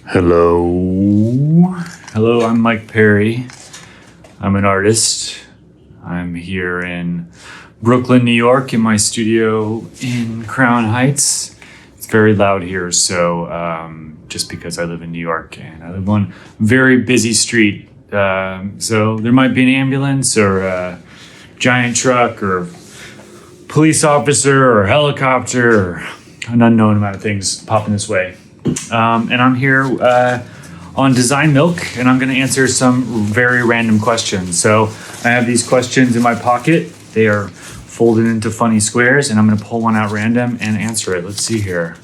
Hello. Hello, I'm Mike Perry. I'm an artist. I'm here in Brooklyn, New York, in my studio in Crown Heights. It's very loud here, so just because I live in New York and I live on a very busy street. So there might be an ambulance or a giant truck or police officer or helicopter or an unknown amount of things popping this way. And I'm here on Design Milk, and I'm going to answer some very random questions. So I have these questions in my pocket. They are folded into funny squares, and I'm going to pull one out random and answer it. Let's see here.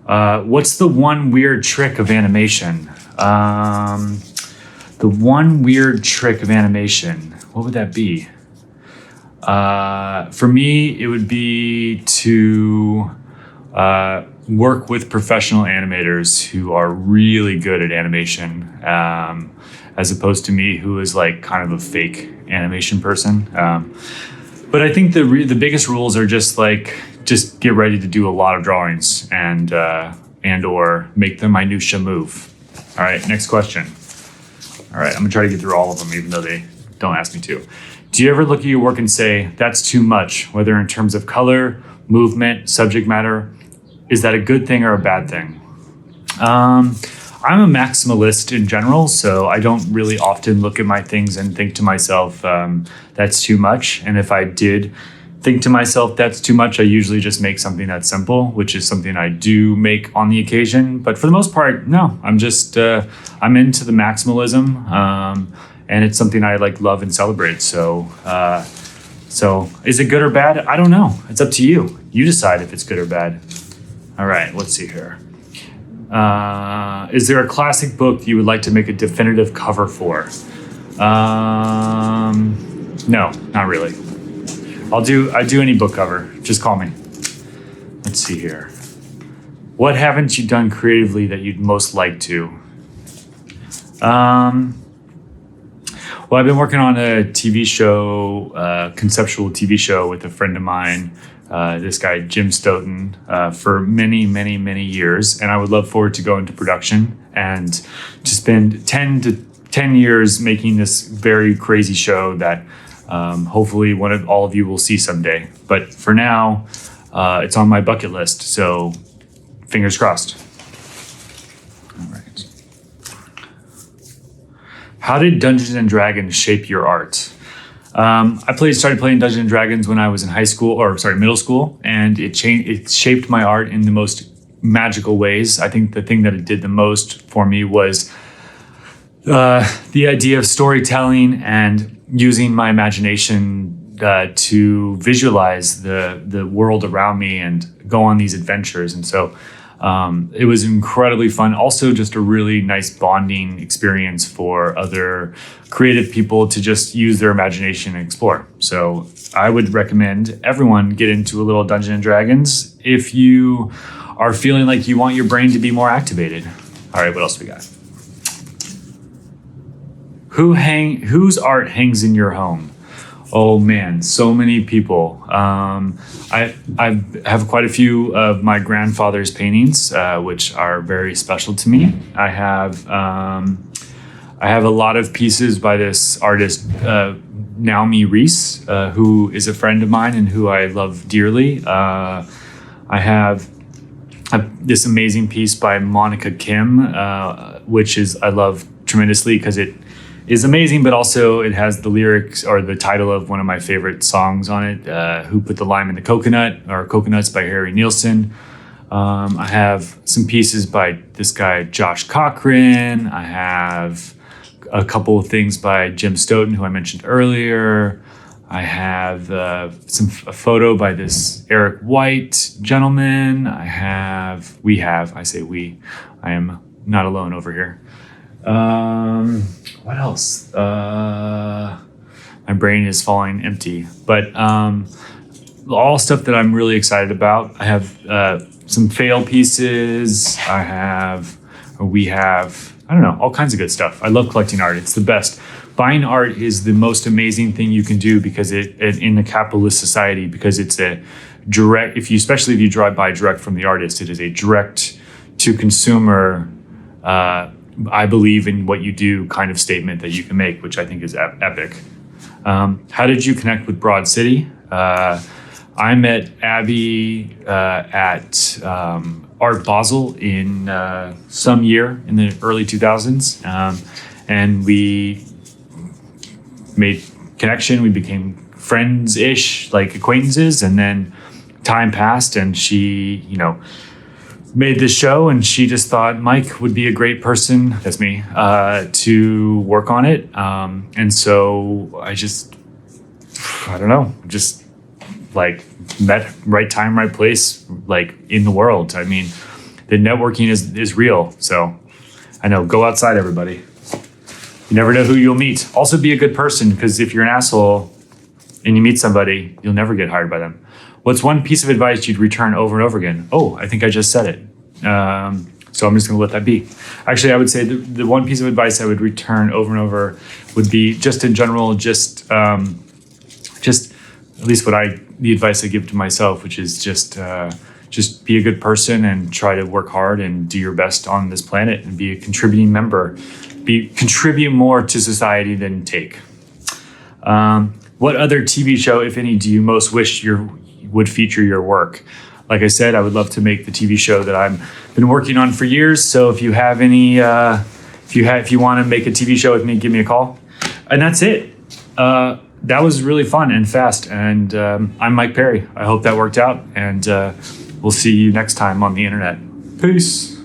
What's the one weird trick of animation? The one weird trick of animation. What would that be? For me, it would be to work with professional animators who are really good at animation, as opposed to me, who is like kind of a fake animation person. But I think the biggest rules are just get ready to do a lot of drawings and or make the minutia move. All right, next question. All right, I'm gonna try to get through all of them, even though they don't ask me to. Do you ever look at your work and say, that's too much, whether in terms of color, movement, subject matter? Is that a good thing or a bad thing? I'm a maximalist in general, so I don't really often look at my things and think to myself, that's too much. And if I did think to myself, that's too much, I usually just make something that's simple, which is something I do make on the occasion. But for the most part, no, I'm just, I'm into the maximalism, and it's something I love and celebrate. So is it good or bad? I don't know. It's up to you. You decide if it's good or bad. All right, let's see here. Is there a classic book you would like to make a definitive cover for? No, not really. I do any book cover. Just call me. Let's see here. What haven't you done creatively that you'd most like to? Well, I've been working on a TV show, conceptual TV show with a friend of mine, this guy, Jim Stoughton, for many, many, many years. And I would love for it to go into production and to spend 10 years making this very crazy show that hopefully all of you will see someday. But for now, it's on my bucket list. So fingers crossed. All right. How did Dungeons and Dragons shape your art? I started playing Dungeons and Dragons when I was in middle school, and it shaped my art in the most magical ways. I think the thing that it did the most for me was the idea of storytelling and using my imagination to visualize the world around me and go on these adventures. And so it was incredibly fun. Also, just a really nice bonding experience for other creative people to just use their imagination and explore. So I would recommend everyone get into a little Dungeons and Dragons if you are feeling like you want your brain to be more activated. All right, what else we got? Whose art hangs in your home? Oh man, so many people. I have quite a few of my grandfather's paintings, which are very special to me. I have a lot of pieces by this artist, Naomi Reese, who is a friend of mine and who I love dearly. I have this amazing piece by Monica Kim, which I love tremendously because it is amazing, but also it has the lyrics or the title of one of my favorite songs on it, Who Put the Lime in the Coconut, or Coconuts by Harry Nilsson. I have some pieces by this guy, Josh Cochran. I have a couple of things by Jim Stoughton, who I mentioned earlier. I have a photo by this Eric White gentleman. I am not alone over here. What else? My brain is falling empty, but all stuff that I'm really excited about. I have some fail pieces. We have, I don't know, all kinds of good stuff. I love collecting art. It's the best. Buying art is the most amazing thing you can do because it in a capitalist society, because it's a direct, especially if you buy direct from the artist, it is a direct to consumer I believe in what you do kind of statement that you can make, which I think is epic. How did you connect with Broad City? I met Abby at Art Basel in some year in the early 2000s. And we made connection. We became friends-ish, like acquaintances. And then time passed and she, made this show, and she just thought Mike would be a great person, that's me, to work on it. And so I don't know, just like met right time, right place, like in the world. I mean, the networking is real. So I know, go outside, everybody. You never know who you'll meet. Also be a good person, because if you're an asshole and you meet somebody, you'll never get hired by them. What's one piece of advice you'd return over and over again? Oh, I think I just said it. So I'm just going to let that be. Actually, I would say the one piece of advice I would return over and over would be just in general, just at least the advice I give to myself, which is just be a good person and try to work hard and do your best on this planet and be a contributing member. Contribute more to society than take. What other TV show, if any, do you most wish would feature your work? Like I said, I would love to make the TV show that I've been working on for years. So if you have any, if you want to make a TV show with me, give me a call. And that's it. That was really fun and fast. And I'm Mike Perry. I hope that worked out. And we'll see you next time on the internet. Peace.